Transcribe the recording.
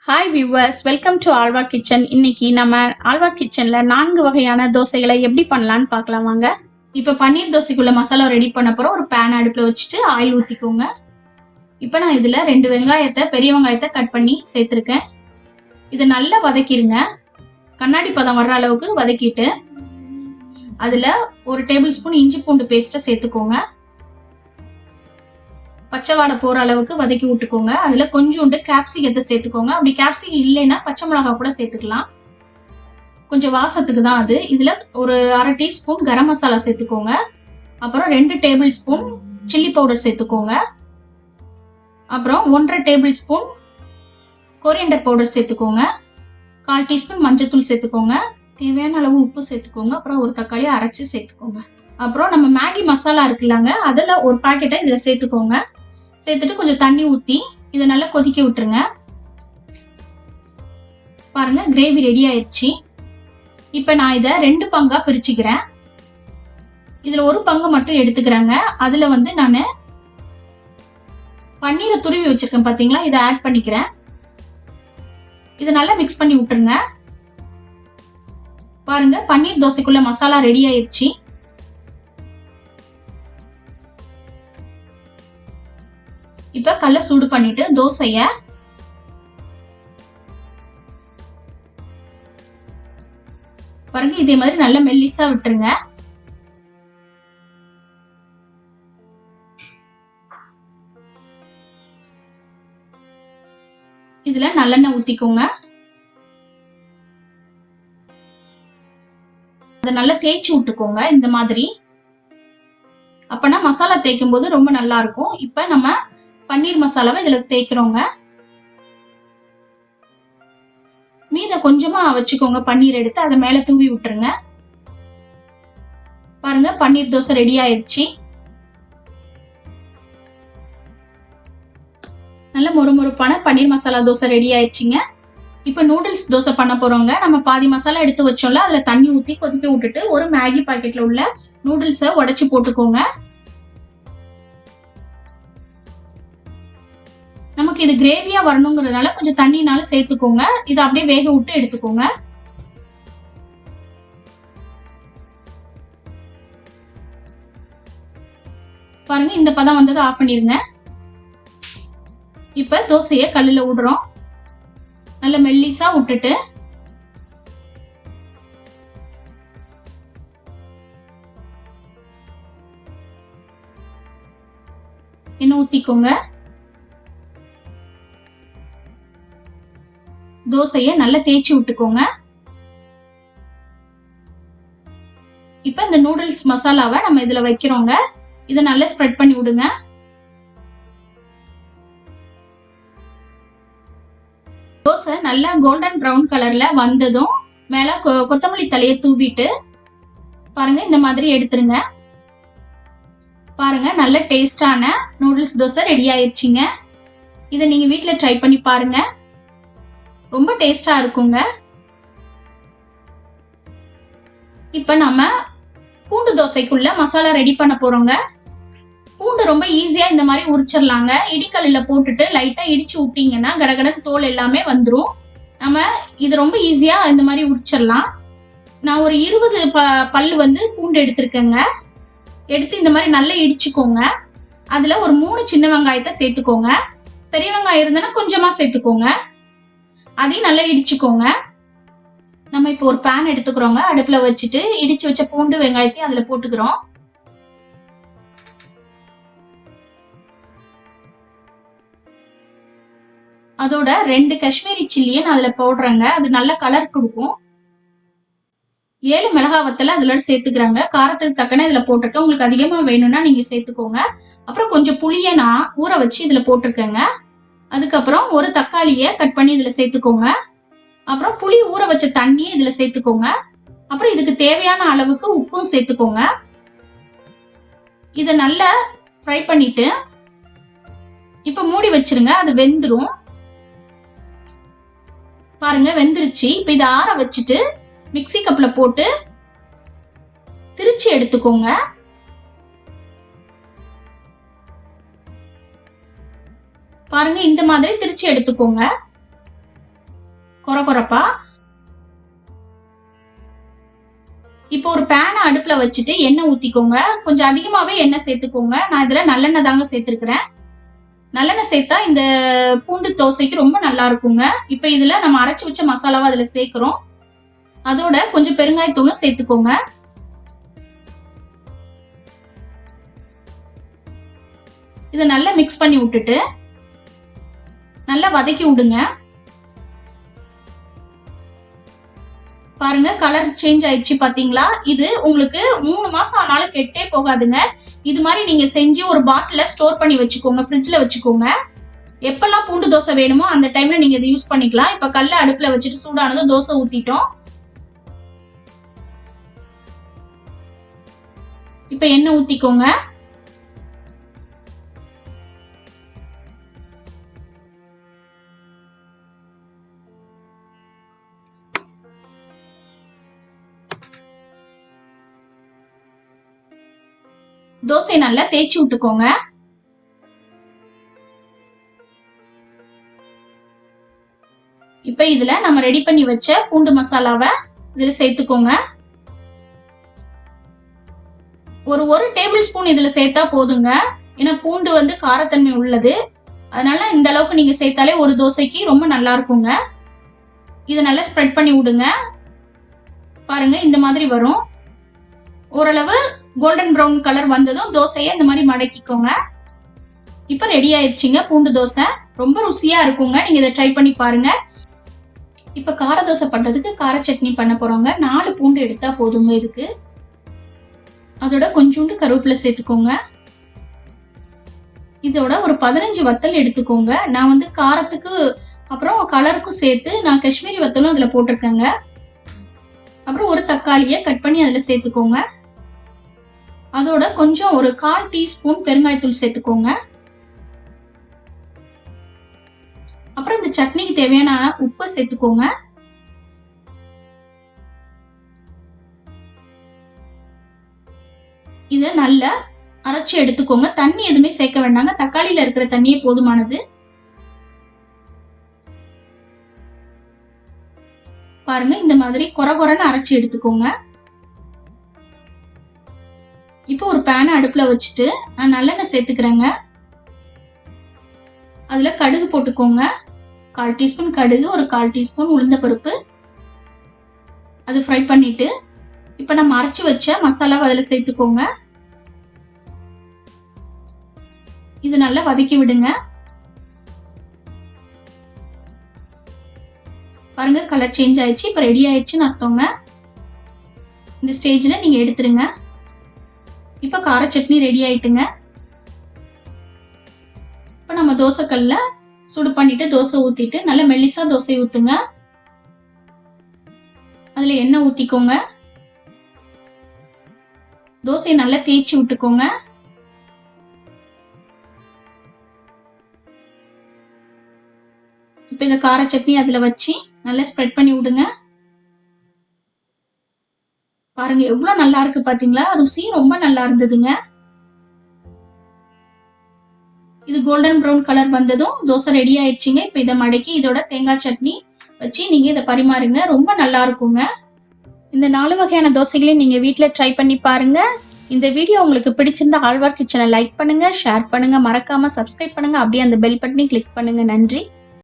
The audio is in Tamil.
Hi viewers, welcome to Alva kitchen. இன்னைக்கு நம்ம ஆல்வா கிச்சன்ல 4 வகையான தோசைகளை எப்படி பண்ணலான்னு பார்க்கலாம் வாங்க. இப்போ பன்னீர் தோசைக்குள்ள மசாலா ரெடி பண்ண போறோம். ஒரு பேன் அடுப்புல வச்சுட்டு ஆயில் ஊத்திக்கோங்க. இப்போ நான் இதுல 2 வெங்காயத்தை, பெரிய வெங்காயத்தை கட் பண்ணி சேர்த்திருக்கேன். இதை நல்லா வதக்கிடுங்க. கண்ணாடி பதம் வர்ற அளவுக்கு வதக்கிட்டு அதுல 1 டேபிள் ஸ்பூன் இஞ்சி பூண்டு பேஸ்ட்டை சேர்த்துக்கோங்க. பச்சை வாடை போற அளவுக்கு வதக்கி விட்டுக்கோங்க. அதுல கொஞ்சோண்டு கேப்சிகத்தை சேர்த்துக்கோங்க. அப்படி கேப்சிகம் இல்லைன்னா பச்சை மிளகா கூட சேர்த்துக்கலாம். கொஞ்சம் வாசத்துக்கு தான் அது. இதுல ஒரு 1/2 டீஸ்பூன் கரம் மசாலா சேர்த்துக்கோங்க. அப்புறம் 2 டேபிள் ஸ்பூன் சில்லி பவுடர் சேர்த்துக்கோங்க. அப்புறம் 1/2 டேபிள் ஸ்பூன் கொரியண்டர் பவுடர் சேர்த்துக்கோங்க. 1/4 டீஸ்பூன் மஞ்சத்தூள் சேர்த்துக்கோங்க. தேவையான அளவு உப்பு சேர்த்துக்கோங்க. அப்புறம் ஒரு தக்காளியை அரைச்சு சேர்த்துக்கோங்க. அப்புறம் நம்ம மேகி மசாலா இருக்குல்லாங்க, அதுல ஒரு பாக்கெட்டை இதுல சேர்த்துக்கோங்க. சேர்த்துட்டு கொஞ்சம் தண்ணி ஊத்தி இதை நல்லா கொதிக்க விட்டுருங்க. பாருங்க, கிரேவி ரெடி ஆயிடுச்சு. இப்ப நான் இதை 2 பங்கா பிரிச்சுக்கிறேன். இதுல ஒரு பங்கு மட்டும் எடுத்துக்கிறேங்க. அதுல நான் பன்னீரை துருவி வச்சிருக்கேன் பாத்தீங்களா, இதை ஆட் பண்ணிக்கிறேன். இதை நல்லா மிக்ஸ் பண்ணி விட்டுருங்க. பாருங்க, பன்னீர் தோசைக்குள்ள மசாலா ரெடி ஆயிடுச்சு. இப்ப கல்ல சூடு பண்ணிட்டு தோசைய பாருங்க இதே மாதிரி நல்லா மெல்லிசா விட்டுருங்க. இதுல நல்லெண்ணெய் ஊத்திக்கோங்க. அதை நல்லா தேய்ச்சி விட்டுக்கோங்க இந்த மாதிரி. அப்பனா மசாலா தேய்க்கும் போது ரொம்ப நல்லா இருக்கும். இப்ப நம்ம பன்னீர் மசாலாவை இதுல தேய்க்கிறோங்க. மீத கொஞ்சமா வச்சுக்கோங்க. பன்னீர் எடுத்து அதை மேல தூவி விட்டுருங்க. பாருங்க, பன்னீர் தோசை ரெடி ஆயிடுச்சு. நல்ல மொறுமொறுப்பான பன்னீர் மசாலா தோசை ரெடி ஆயிடுச்சுங்க. இப்ப நூடுல்ஸ் தோசை பண்ண போறோங்க. நம்ம பாதி மசாலா எடுத்து வச்சோம்ல, அதுல தண்ணி ஊத்தி கொதிக்க விட்டுட்டு ஒரு மேகி பாக்கெட்ல உள்ள நூடுல்ஸை உடைச்சு போட்டுக்கோங்க. நமக்கு இது கிரேவியா வரணுங்கிறதுனால கொஞ்சம் தண்ணினாலும் சேர்த்துக்கோங்க. இதை அப்படியே வேக விட்டு எடுத்துக்கோங்க. பாருங்க, இந்த பதம் வந்தது ஆஃப் பண்ணிருங்க. இப்ப தோசையை கல்லுல விடுறோம். நல்ல மெல்லிசா விட்டுட்டு எண்ணெய் ஊத்திக்கோங்க. தோசையை நல்லா தேய்ச்சி விட்டுக்கோங்க. இப்ப இந்த நூடுல்ஸ் மசாலாவை நம்ம இதுல வைக்கிறோங்க. இதை நல்லா ஸ்ப்ரெட் பண்ணி விடுங்க. தோசை நல்லா கோல்டன் பிரவுன் கலர்ல வந்ததும் மேல கொத்தமல்லி தலையை தூவிட்டு பாருங்க இந்த மாதிரி எடுத்துருங்க. பாருங்க, நல்ல டேஸ்டான நூடுல்ஸ் தோசை ரெடி ஆயிடுச்சுங்க. இதை நீங்க வீட்டுல ட்ரை பண்ணி பாருங்க. ரொம்ப டேஸ்டா இருக்குங்க. இப்ப நம்ம பூண்டு தோசைக்குள்ள மசாலா ரெடி பண்ண போறோங்க. பூண்டு ரொம்ப ஈஸியா இந்த மாதிரி உரிச்சிடலாங்க. இடிக்கல்ல போட்டுட்டு லைட்டா இடிச்சு விட்டீங்கன்னா கடகடன் தோல் எல்லாமே வந்துடும். நம்ம இது ரொம்ப ஈஸியா இந்த மாதிரி உரிச்சிடலாம். நான் ஒரு 20 பல்லு பூண்டு எடுத்திருக்கேங்க. எடுத்து இந்த மாதிரி நல்லா இடிச்சுக்கோங்க. அதுல ஒரு 3 சின்ன வெங்காயத்தை சேர்த்துக்கோங்க. பெரிய வெங்காயம் இருந்ததுன்னா கொஞ்சமா சேர்த்துக்கோங்க. அதையும் நல்லா இடிச்சுக்கோங்க. நம்ம இப்போ ஒரு பேன் எடுத்துக்கிறோங்க. அடுப்புல வச்சுட்டு இடிச்சு வச்ச பூண்டு வெங்காயத்தையும் அதுல போட்டுக்கிறோம். அதோட 2 காஷ்மீரி சில்லியை நான் அதுல போடுறேங்க. அது நல்ல கலர் கொடுக்கும். 7 மிளகாய் வத்தலை அதுல சேர்த்துக்கிறாங்க. காரத்துக்கு தக்கன இதுல போட்டிருக்கேன். உங்களுக்கு அதிகமா வேணும்னா நீங்க சேர்த்துக்கோங்க. அப்புறம் கொஞ்சம் புளியை நான் ஊற வச்சு இதுல போட்டிருக்கேங்க. அதுக்கப்புறம் ஒரு தக்காளியை கட் பண்ணி இதுல சேர்த்துக்கோங்க. அப்புறம் புளி ஊற வச்ச தண்ணியை இதுல சேர்த்துக்கோங்க. அப்புறம் இதுக்கு தேவையான அளவுக்கு உப்பும் சேர்த்துக்கோங்க. இதை நல்லா ஃப்ரை பண்ணிட்டு இப்ப மூடி வச்சிருங்க. அது வெந்துடும். பாருங்க, வெந்துருச்சு. இப்ப இதை ஆற வச்சுட்டு மிக்ஸி கப்ல போட்டு திரிச்சு எடுத்துக்கோங்க. பாருங்க, இந்த மாதிரி திரிச்சு எடுத்துக்கோங்க. கொரகொரப்பா. இப்போ ஒரு பேனை அடுப்புல வச்சுட்டு எண்ணெய் ஊத்திக்கோங்க. கொஞ்சம் அதிகமாவே எண்ணெய் சேர்த்துக்கோங்க. நான் இதுல நல்லெண்ணெய் தாங்க சேர்த்திருக்கிறேன். நல்லெண்ணெய் சேர்த்தா இந்த பூண்டு தோசைக்கு ரொம்ப நல்லா இருக்குங்க. இப்ப இதுல நம்ம அரைச்சு வச்ச மசாலாவை அதுல சேர்க்கிறோம். அதோட கொஞ்சம் பெருங்காயத்தூளும் சேர்த்துக்கோங்க. இதை நல்லா மிக்ஸ் பண்ணி விட்டுட்டு நல்லா வதக்கி விடுங்க. பாருங்க கலர் சேஞ்ச் ஆயிடுச்சு பாத்தீங்களா? இது உங்களுக்கு 3 மாசம் ஆனாலும் கெட்டே போகாதுங்க. இது மாதிரி நீங்க செஞ்சு ஒரு பாட்டில ஸ்டோர் பண்ணி வச்சுக்கோங்க, ஃப்ரிட்ஜ்ல வச்சுக்கோங்க. எப்பெல்லாம் பூண்டு தோசை வேணுமோ அந்த டைம்ல நீங்க இதை யூஸ் பண்ணிக்கலாம். இப்ப கல்ல அடுப்புல வச்சுட்டு சூடானதும் தோசை ஊத்திட்டோம். இப்ப எண்ணெய் ஊத்திக்கோங்க. தோசை நல்லா தேய்ச்சி விட்டுக்கோங்க. இப்ப இதுல நம்ம ரெடி பண்ணி வச்ச பூண்டு மசாலாவை இதுல சேர்த்துக்கோங்க. ஒரு டேபிள் ஸ்பூன் இதுல சேர்த்தா போதுங்க. ஏன்னா பூண்டு வந்து காரத்தன்மை உள்ளது. அதனால இந்த அளவுக்கு நீங்க சேர்த்தாலே ஒரு தோசைக்கு ரொம்ப நல்லா இருக்குங்க. இதை நல்லா ஸ்ப்ரெட் பண்ணி விடுங்க. பாருங்க இந்த மாதிரி வரும். ஓரளவு கோல்டன் ப்ரௌன் கலர் வந்ததும் தோசையை இந்த மாதிரி மடக்கிக்கோங்க. இப்ப ரெடி ஆயிடுச்சுங்க பூண்டு தோசை. ரொம்ப ருசியா இருக்குங்க. நீங்க இதை ட்ரை பண்ணி பாருங்க. இப்ப கார தோசை பண்றதுக்கு கார சட்னி பண்ண போறோங்க. 4 பூண்டு எடுத்தா போதுங்க இதுக்கு. அதோட கொஞ்சோண்டு கருவேப்பிலை சேர்த்துக்கோங்க. இதோட ஒரு 15 வத்தல் எடுத்துக்கோங்க. நான் வந்து காரத்துக்கு அப்புறம் கலருக்கும் சேர்த்து நான் காஷ்மீரி வத்தலும் அதுல போட்டிருக்கேங்க. அப்புறம் ஒரு தக்காளியை கட் பண்ணி அதுல சேர்த்துக்கோங்க. அதோட கொஞ்சம் ஒரு 1/4 டீஸ்பூன் பெருங்காயத்தூள் சேர்த்துக்கோங்க. அப்புறம் இந்த சட்னிக்கு தேவையான உப்பு சேர்த்துக்கோங்க. இத நல்லா அரைச்சு எடுத்துக்கோங்க. தண்ணி எதுவுமே சேர்க்க வேண்டாங்க. தக்காளியில இருக்கிற தண்ணியே போதுமானது. பாருங்க இந்த மாதிரி கொரகொரன்னு அரைச்சு எடுத்துக்கோங்க. இப்போ ஒரு பேனை அடுப்புல வச்சுட்டு நான் நல்லெண்ணெய் சேர்த்துக்கிறேங்க. அதுல கடுகு போட்டுக்கோங்க. 1/4 டீஸ்பூன் கடுகு, ஒரு 1/4 டீஸ்பூன் உளுந்த பருப்பு. அது ஃப்ரை பண்ணிட்டு இப்ப நம்ம அரைச்சு வச்ச மசாலாவை அதுல சேர்த்துக்கோங்க. இது நல்லா வதக்கி விடுங்க. பாருங்க கலர் சேஞ்ச் ஆயிடுச்சு. இப்ப ரெடி ஆயிடுச்சுன்னு அர்த்தங்க. இந்த ஸ்டேஜ்ல நீங்க எடுத்துருங்க. இப்ப கார சட்னி ரெடி ஆயிட்டுங்க. இப்ப நம்ம தோசைக்கல்ல சுடு பண்ணிட்டு தோசை ஊத்திட்டு நல்ல மெல்லிசா தோசை ஊத்துங்க. அதுல எண்ணெய் ஊத்திக்கோங்க. தோசையை நல்லா தேய்ச்சி விட்டுக்கோங்க. இப்ப இந்த கார சட்னி அதுல வச்சு நல்லா ஸ்ப்ரெட் பண்ணி விடுங்க. பாருங்க எவ்வளவு நல்லா இருக்கு பாத்தீங்களா? ருசி ரொம்ப நல்லா இருந்ததுங்க. இது கோல்டன் ப்ரௌன் கலர் வந்ததும் தோசை ரெடி ஆயிடுச்சுங்க. இப்ப இதை மடக்கி இதோட தேங்காய் சட்னி வச்சு நீங்க இதை பரிமாறுங்க. ரொம்ப நல்லா இருக்குங்க. இந்த 4 வகையான தோசைகளையும் நீங்க வீட்ல ட்ரை பண்ணி பாருங்க. இந்த வீடியோ உங்களுக்கு பிடிச்சிருந்தா ஆழ்வார் கிச்சனை லைக் பண்ணுங்க, ஷேர் பண்ணுங்க, மறக்காம சப்ஸ்கிரைப் பண்ணுங்க. அப்படியே அந்த பெல் பட்டனை கிளிக் பண்ணுங்க. நன்றி.